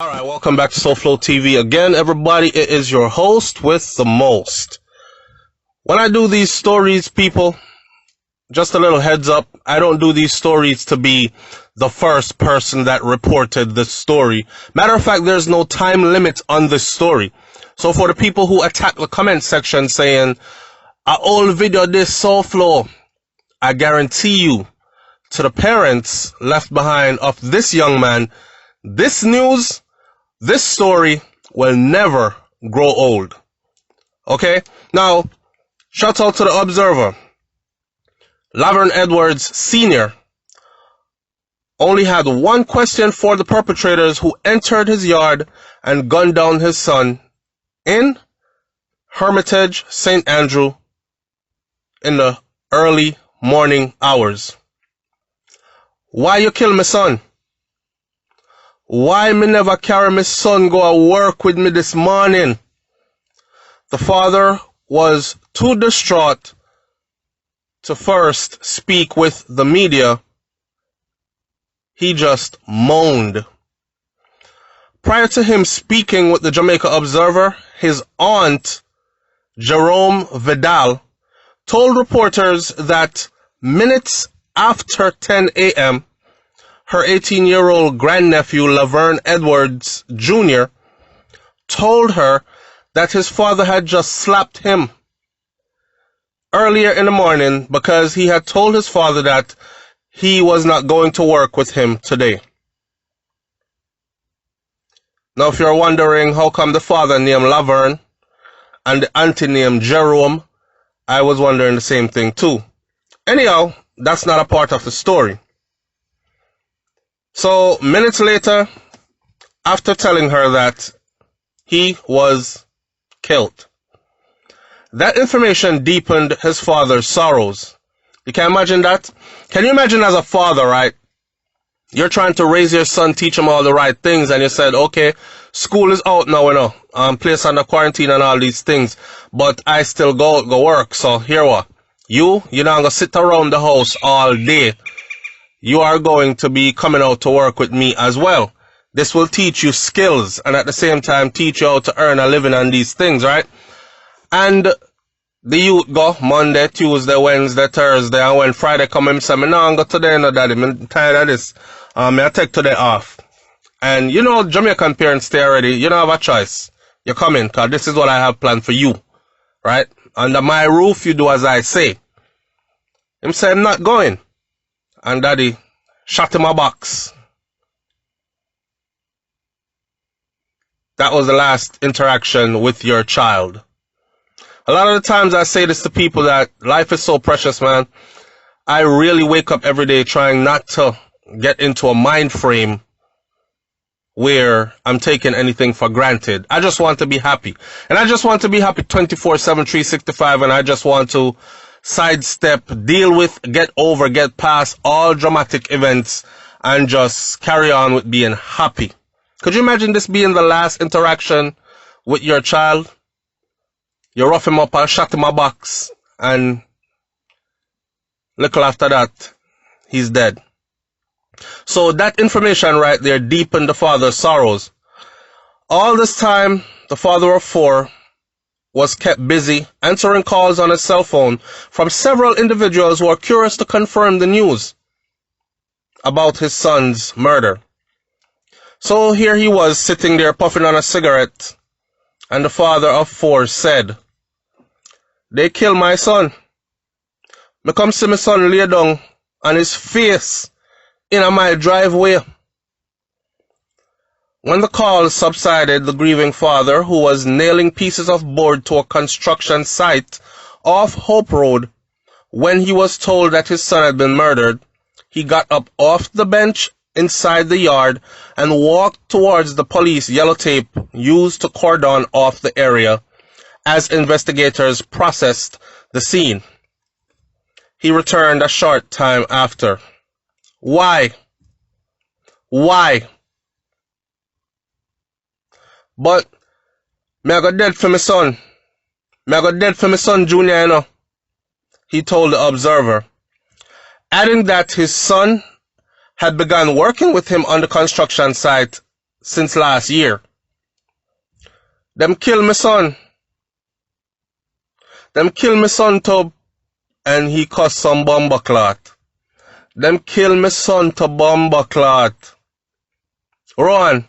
Alright, welcome back to SouFLoTV. Again, everybody, it is your host with the most. When I do these stories, people, just a little heads up, I don't do these stories to be the first person that reported the story. Matter of fact, there's no time limit on this story. So for the people who attack the comment section saying, "A old video this SouFlo," I guarantee you, to the parents left behind of this young man, this news, this story will never grow old. Okay? Now, shout out to the Observer. Laverne Edwards Sr. only had one question for the perpetrators who entered his yard and gunned down his son in Hermitage, St. Andrew in the early morning hours. Why you kill my son? Why me never carry my son go to work with me this morning? The father was too distraught to first speak with the media. He just moaned. Prior to him speaking with the Jamaica Observer, his aunt, Jerome Vidal, told reporters that minutes after 10 a.m., her 18-year-old grandnephew, Laverne Edwards Jr., told her that his father had just slapped him earlier in the morning because he had told his father that he was not going to work with him today. Now, if you're wondering how come the father named Laverne and the auntie named Jerome, I was wondering the same thing too. Anyhow, that's not a part of the story. So, minutes later, after telling her that he was killed, that information deepened his father's sorrows. You can imagine that? Can you imagine as a father, right? You're trying to raise your son, teach him all the right things, and you said, okay, school is out now, placed under quarantine and all these things, but I still go work, so here what? You're not going to sit around the house all day. You are going to be coming out to work with me as well. This will teach you skills and at the same time teach you how to earn a living on these things, right? And the youth go Monday, Tuesday, Wednesday, Thursday, and when Friday come, him say, "Me no go today, no daddy, I'm tired of this. I take today off." And Jamaican parents stay already, you don't have a choice. You come in, because this is what I have planned for you, right? Under my roof, you do as I say. Him say, "I'm not going." And daddy shot him a box. That was the last interaction with your child. A lot of the times I say this to people that life is so precious, man. I really wake up every day trying not to get into a mind frame where I'm taking anything for granted. I just want to be happy. And I just want to be happy 24/7, 365, and I just want to sidestep, deal with, get over, get past all dramatic events and just carry on with being happy. Could you imagine this being the last interaction with your child? You rough him up and shot him a box, and little after that, he's dead. So that information right there deepened the father's sorrows. All this time, the father of four was kept busy answering calls on his cell phone from several individuals who are curious to confirm the news about his son's murder. So here he was sitting there puffing on a cigarette, and the father of four said, "They killed my son. Me come see my son lay down on his face in my driveway." When the call subsided, the grieving father, who was nailing pieces of board to a construction site off Hope Road, when he was told that his son had been murdered, he got up off the bench inside the yard and walked towards the police yellow tape used to cordon off the area as investigators processed the scene. He returned a short time after. Why? Why? "But me I go dead for my son. Me I go dead for my son Junior, he told the Observer, adding that his son had begun working with him on the construction site since last year. Them kill my son. Them kill my son to, and he caused some bomber clot. Them kill my son to bomber clot. Rowan,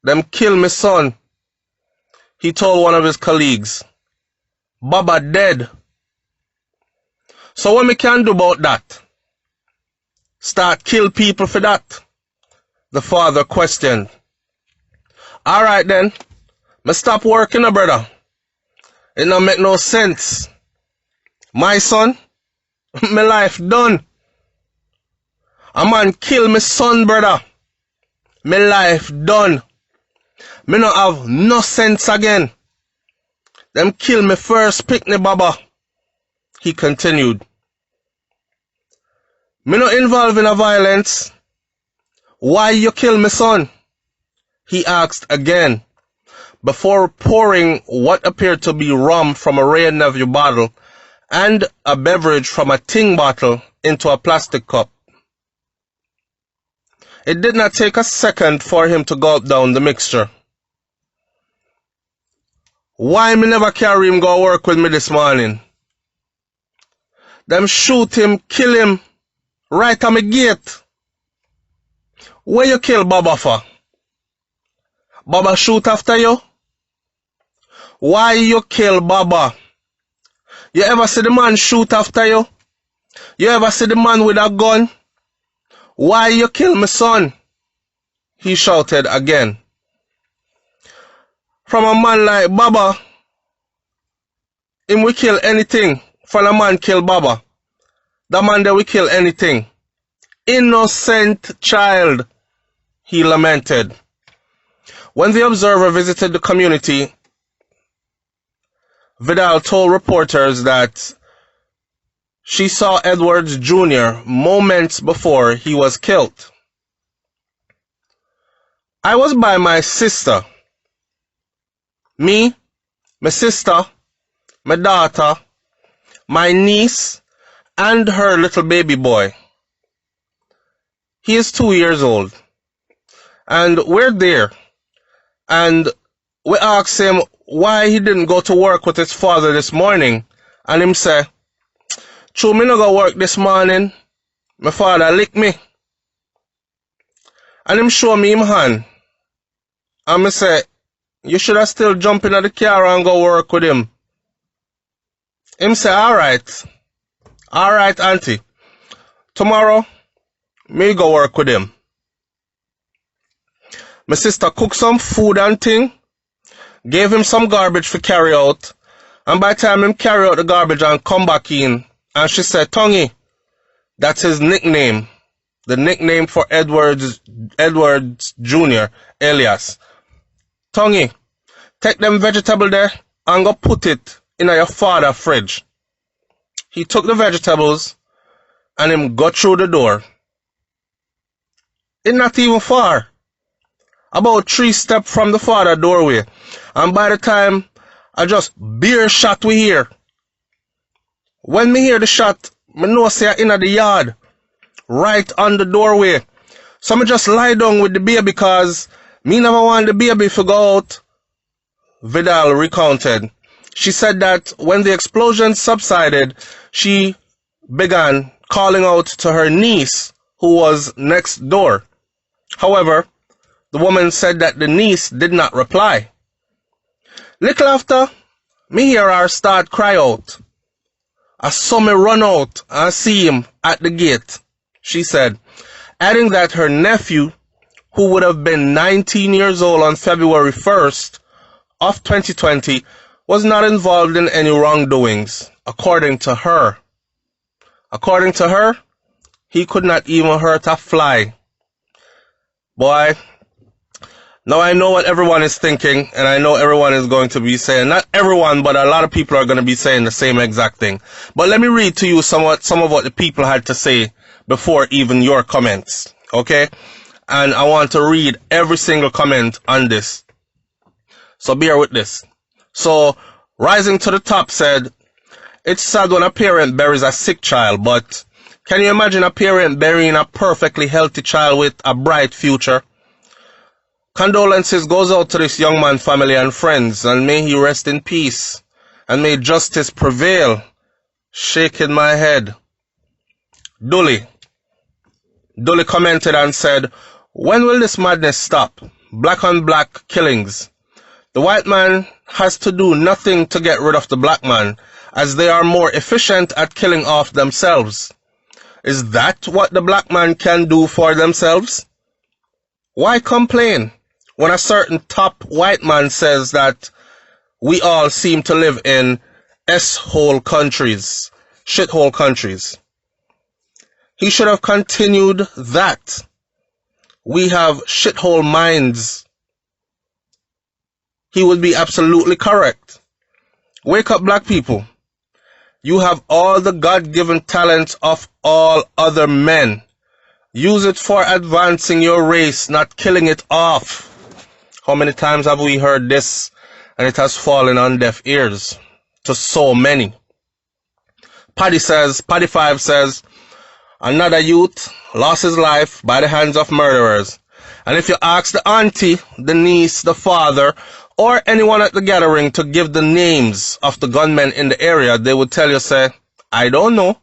them kill my son. He told one of his colleagues. Baba dead. So what me can do about that? Start kill people for that? The father questioned. Alright then, me stop working, brother. It don't make no sense. My son, my life done. A man kill my son, brother. My life done. Me no have no sense again. Them kill me first picnic, Baba. He continued. Me no involved in a violence. Why you kill my son? He asked again, before pouring what appeared to be rum from a Ray and Nephew bottle and a beverage from a tin bottle into a plastic cup. It did not take a second for him to gulp down the mixture. Why me never carry him go work with me this morning? Them shoot him, kill him, right on my gate. Where you kill Baba for? Baba shoot after you? Why you kill Baba? You ever see the man shoot after you? You ever see the man with a gun? Why you kill my son? He shouted again. From a man like Baba, him will kill anything. From a man kill Baba, the man that will kill anything. Innocent child, he lamented. When the observer visited the community, Vidal told reporters that she saw Edwards Jr. moments before he was killed. I was by my sister. Me, my sister, my daughter, my niece, and her little baby boy. He is 2 years old. And we're there. And we asked him why he didn't go to work with his father this morning. And him say, "True, me no go work this morning. My father lick me." And him show me him hand. And me say, "You should have still jump in the car and go work with him." Him say, Alright, auntie. Tomorrow, me go work with him. My sister cooked some food and thing, gave him some garbage for carry out, and by the time him carry out the garbage and come back in, and she said, "Tongy," that's his nickname, the nickname for Edwards Jr., alias. "Tongy, take them vegetable there and go put it in your father's fridge." He took the vegetables and him got through the door. It's not even far. About 3 steps from the father doorway. And by the time I just beer shot we hear. When me hear the shot, me know say in the yard. Right on the doorway. So me just lie down with the baby because me never want the baby to go out. Vidal recounted. She said that when the explosion subsided, she began calling out to her niece, who was next door. However, the woman said that the niece did not reply. Little after, me hear her start cry out. I saw me run out and see him at the gate, she said, adding that her nephew, who would have been 19 years old on February 1st of 2020, was not involved in any wrongdoings, according to her. According to her, he could not even hurt a fly. Boy, now I know what everyone is thinking, and I know everyone is going to be saying, not everyone, but a lot of people are going to be saying the same exact thing. But let me read to you some of what the people had to say before even your comments, okay? And I want to read every single comment on this. So bear with this. So, Rising to the Top said, "It's sad when a parent buries a sick child, but can you imagine a parent burying a perfectly healthy child with a bright future? Condolences goes out to this young man's family and friends, and may he rest in peace, and may justice prevail. Shaking my head. Dully commented and said, when will this madness stop? Black on black killings. The white man has to do nothing to get rid of the black man, as they are more efficient at killing off themselves. Is that what the black man can do for themselves? Why complain when a certain top white man says that we all seem to live in shithole countries? He should have continued that. We have shithole minds. He would be absolutely correct. Wake up, black people. You have all the God-given talents of all other men. Use it for advancing your race, not killing it off. How many times have we heard this and it has fallen on deaf ears to so many? Paddy 5 says, another youth lost his life by the hands of murderers. And if you ask the auntie, the niece, the father, or anyone at the gathering to give the names of the gunmen in the area, they would tell you, say, I don't know.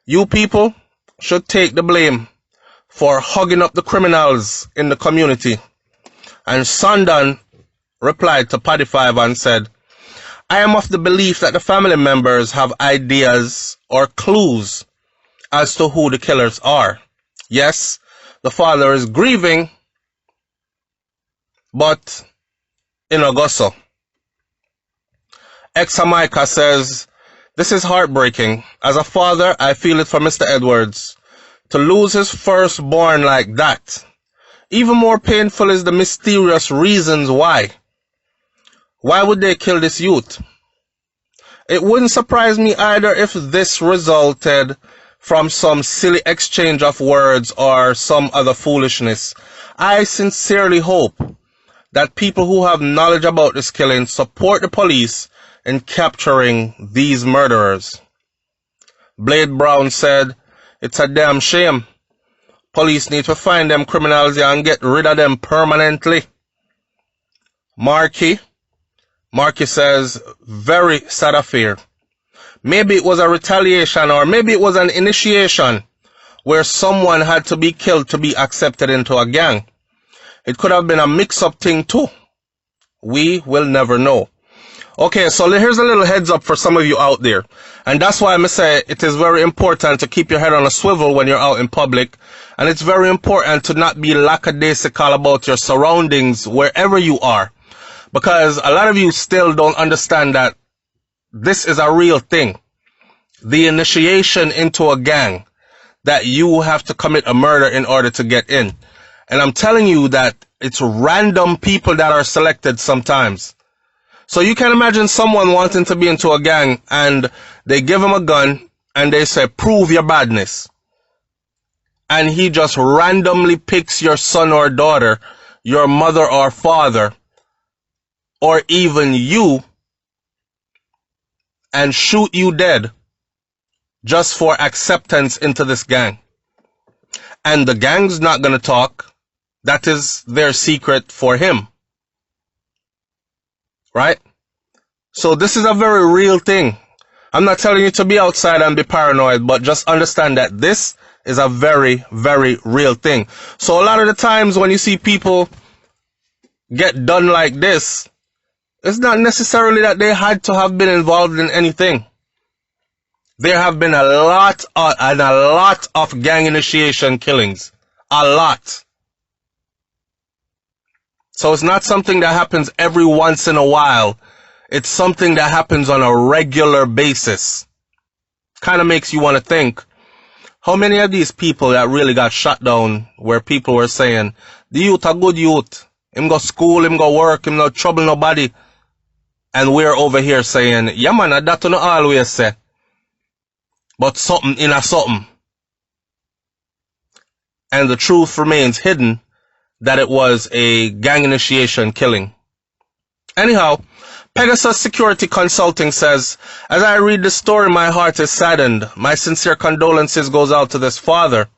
You people should take the blame for hugging up the criminals in the community. And Sandan replied to Paddy 5 and said, I am of the belief that the family members have ideas or clues as to who the killers are. Yes, the father is grieving, but in Augusta. Examaica says, this is heartbreaking. As a father, I feel it for Mr. Edwards. To lose his firstborn like that. Even more painful is the mysterious reasons why. Why would they kill this youth? It wouldn't surprise me either if this resulted from some silly exchange of words or some other foolishness. I sincerely hope that people who have knowledge about this killing support the police in capturing these murderers. Blade Brown said, it's a damn shame. Police need to find them criminals and get rid of them permanently. Marky says, very sad affair. Maybe it was a retaliation or maybe it was an initiation where someone had to be killed to be accepted into a gang. It could have been a mix-up thing too. We will never know. Okay, so here's a little heads up for some of you out there. And that's why I say it is very important to keep your head on a swivel when you're out in public. And it's very important to not be lackadaisical about your surroundings wherever you are. Because a lot of you still don't understand that this is a real thing. The initiation into a gang, that you have to commit a murder in order to get in. And I'm telling you that it's random people that are selected sometimes. So you can imagine someone wanting to be into a gang and they give him a gun and they say, prove your badness. And he just randomly picks your son or daughter, your mother or father, or even you, and shoot you dead just for acceptance into this gang. And the gang's not going to talk. That is their secret for him. Right? So this is a very real thing. I'm not telling you to be outside and be paranoid, but just understand that this is a very, very real thing. So a lot of the times when you see people get done like this, it's not necessarily that they had to have been involved in anything. There have been a lot of gang initiation killings. A lot. So it's not something that happens every once in a while. It's something that happens on a regular basis. Kind of makes you want to think, how many of these people that really got shot down where people were saying, the youth a good youth, him go school, him go work, him no trouble nobody. And we're over here saying, yeah man, that don't always say. But something in a something. And the truth remains hidden that it was a gang initiation killing. Anyhow, Pegasus Security Consulting says, as I read the story, my heart is saddened. My sincere condolences goes out to this father.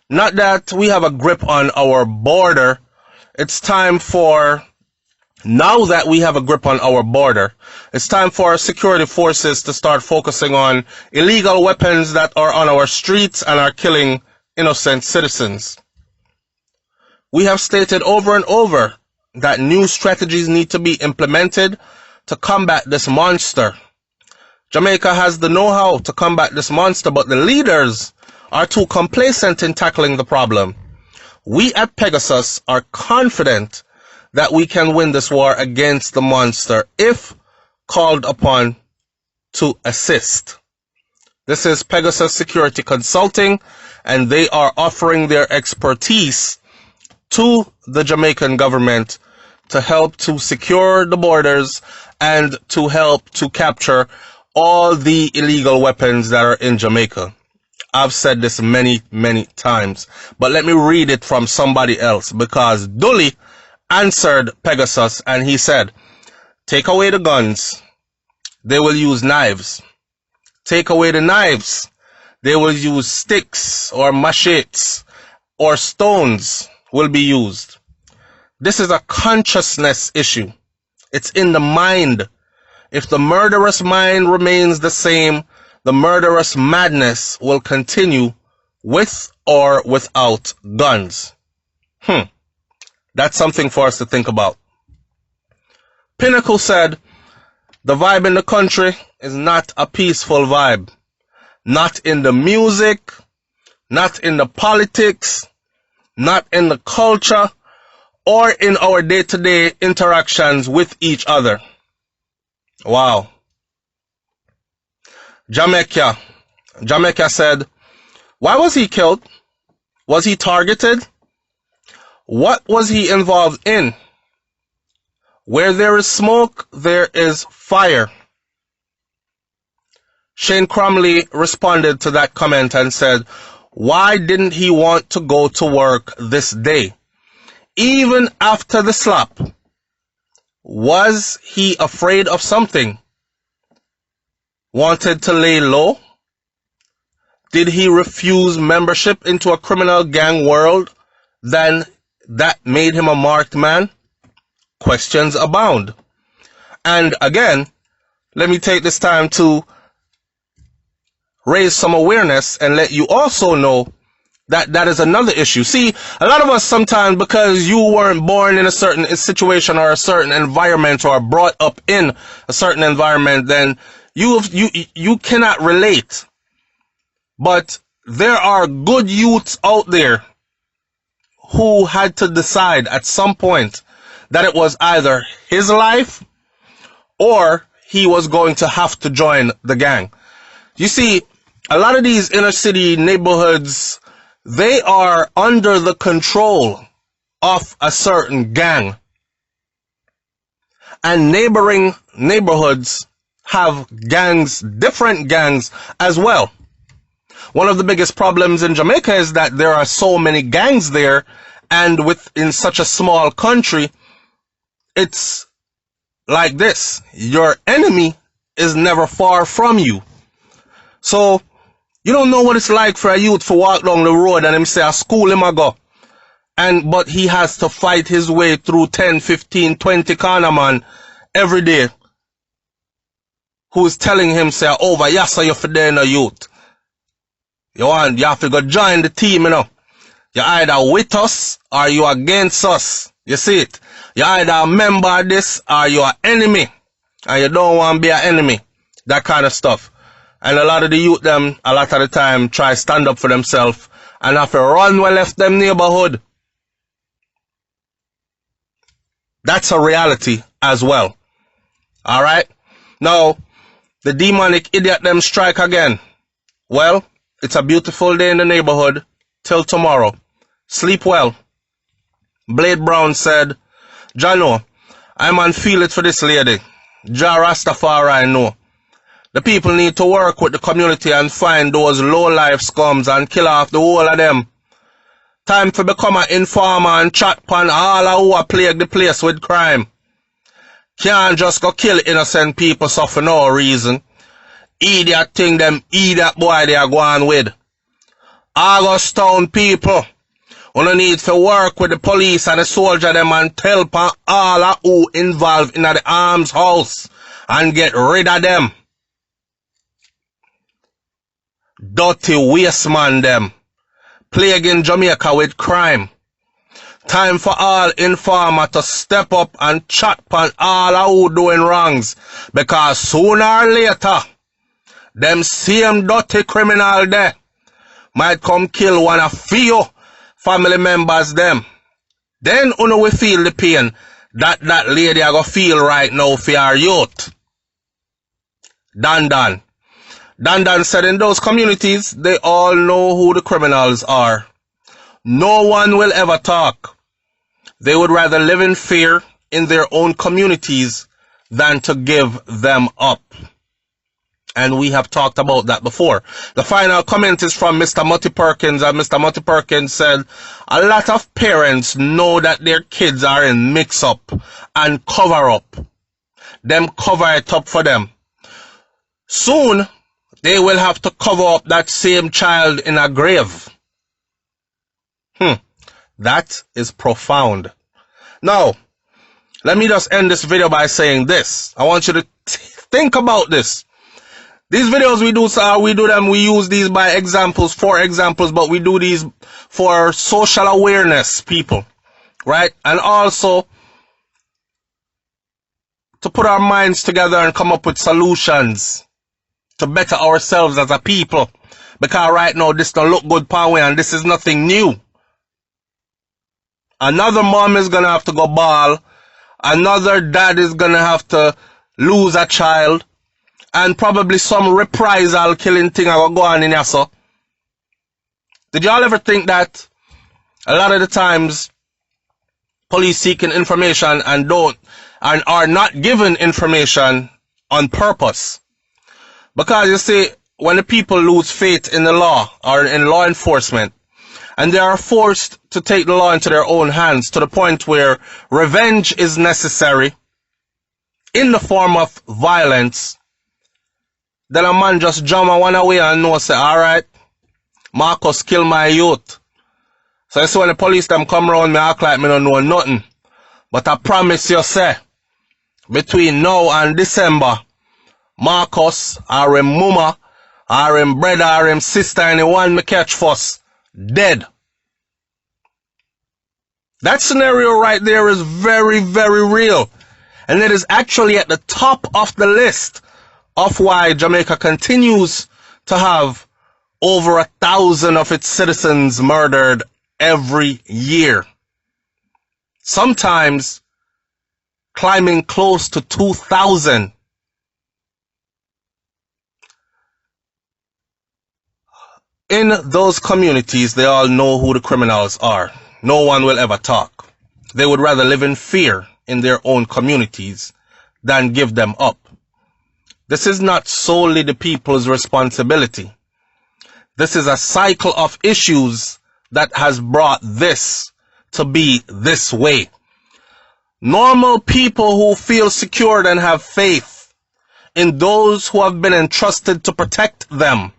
Not that we have a grip on our border it's time for, now that we have a grip on our border, it's time for our security forces to start focusing on illegal weapons that are on our streets and are killing innocent citizens. We have stated over and over that new strategies need to be implemented to combat this monster. Jamaica has the know-how to combat this monster, but the leaders are too complacent in tackling the problem. We at Pegasus are confident that we can win this war against the monster if called upon to assist. This is Pegasus Security Consulting, and they are offering their expertise to the Jamaican government to help to secure the borders and to help to capture all the illegal weapons that are in Jamaica. I've said this many, many times, but let me read it from somebody else, because Dully answered Pegasus and he said, take away the guns, they will use knives. Take away the knives, they will use sticks or machetes or stones will be used. This is a consciousness issue. It's in the mind. If the murderous mind remains the same, the murderous madness will continue with or without guns. That's something for us to think about. Pinnacle said, the vibe in the country is not a peaceful vibe. Not in the music, not in the politics, not in the culture, or in our day-to-day interactions with each other. Wow. Jamaica said, why was he killed? Was he targeted? What was he involved in? Where there is smoke, there is fire. Shane Cromley responded to that comment and said, why didn't he want to go to work this day? Even after the slap, was he afraid of something? Wanted to lay low? Did he refuse membership into a criminal gang world? Then that made him a marked man? Questions abound. And again, let me take this time to raise some awareness and let you also know that that is another issue. See, a lot of us sometimes, because you weren't born in a certain situation or a certain environment or brought up in a certain environment, then you cannot relate. But there are good youths out there who had to decide at some point that it was either his life or he was going to have to join the gang. You see, a lot of these inner city neighborhoods, they are under the control of a certain gang. And neighboring neighborhoods have gangs, different gangs as well. One of the biggest problems in Jamaica is that there are so many gangs there, and within such a small country, it's like this. Your enemy is never far from you. So, you don't know what it's like for a youth to walk down the road and him say, a school him a go. But he has to fight his way through 10, 15, 20 corner man every day, who's telling him, say, over, yes, so you're for there no youth. You have to go join the team, you know. You're either with us or you against us. You see it? You're either a member of this or you're an enemy. And you don't want to be an enemy. That kind of stuff. And a lot of the youth, them, a lot of the time, try stand up for themselves and have to run well left them neighborhood. That's a reality as well. Alright? Now, the demonic idiot them strike again. Well, it's a beautiful day in the neighborhood. Till tomorrow. Sleep well. Blade Brown said, Jano, I man feel it for this lady. Jah Rastafari know. The people need to work with the community and find those low-life scums and kill off the whole of them. Time to become an informer and chat pan all who are plague the place with crime. Can't just go kill innocent people so for no reason. Idiot thing them idiot boy they are going with. August Town people, Una need to work with the police and the soldier them and tell all of who involved in the arms house and get rid of them. Dirty waste man them. Plaguing Jamaica with crime. Time for all informer to step up and chat on all of who doing wrongs. Because sooner or later, them same dirty criminal there might come kill one of few family members them. Then una will feel the pain that lady I go feel right now for her youth. Dan said in those communities, they all know who the criminals are. No one will ever talk. They would rather live in fear in their own communities than to give them up. And we have talked about that before. The final comment is from Mr. Mutty Perkins, and Mr. Mutty Perkins said, a lot of parents know that their kids are in mix-up and cover-up. Them cover it up for them. Soon, they will have to cover up that same child in a grave. That is profound. Now, let me just end this video by saying this. I want you to think about this. These videos we use these by examples, for examples, but we do these for social awareness, people, right? And also to put our minds together and come up with solutions to better ourselves as a people. Because right now this don't look good power and this is nothing new. Another mom is gonna have to go ball. Another dad is gonna have to lose a child. And probably some reprisal killing thing will go on in here, so. Did y'all ever think that a lot of the times police seeking information and are not given information on purpose? Because you see, when the people lose faith in the law or in law enforcement, and they are forced to take the law into their own hands to the point where revenge is necessary in the form of violence, then a man just jump one away and know, say, alright, Marcus kill my youth. So you see when the police them come around, me act like me don't know nothing. But I promise you, say, between now and December, Marcus or him mama or him brother or him sister, anyone me catch first, dead. That scenario right there is very, very real. And it is actually at the top of the list of why Jamaica continues to have over 1,000 of its citizens murdered every year. Sometimes climbing close to 2,000. In those communities, they all know who the criminals are. No one will ever talk. They would rather live in fear in their own communities than give them up. This is not solely the people's responsibility. This is a cycle of issues that has brought this to be this way. Normal people who feel secured and have faith in those who have been entrusted to protect them,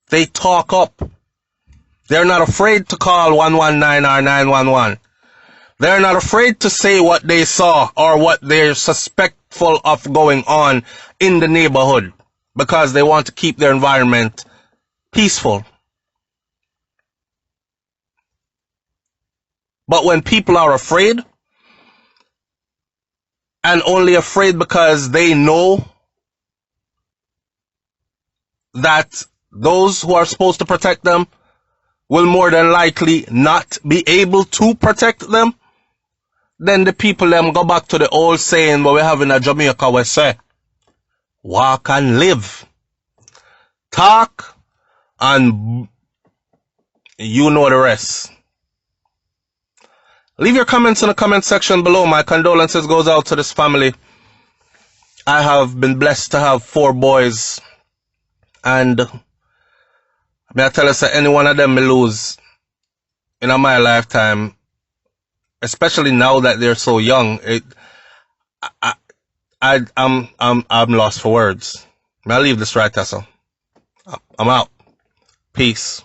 they talk up. They're not afraid to call 119 or 911. They're not afraid to say what they saw or what they're suspectful of going on in the neighborhood because they want to keep their environment peaceful. But when people are afraid, and only afraid because they know that those who are supposed to protect them will more than likely not be able to protect them, then the people them go back to the old saying what we have in Jamaica, we say, walk and live. Talk and you know the rest. Leave your comments in the comment section below. My condolences goes out to this family. I have been blessed to have 4 boys, and may I tell you, any one of them may lose in my lifetime, especially now that they're so young. I'm lost for words. May I leave this right there, so I'm out. Peace.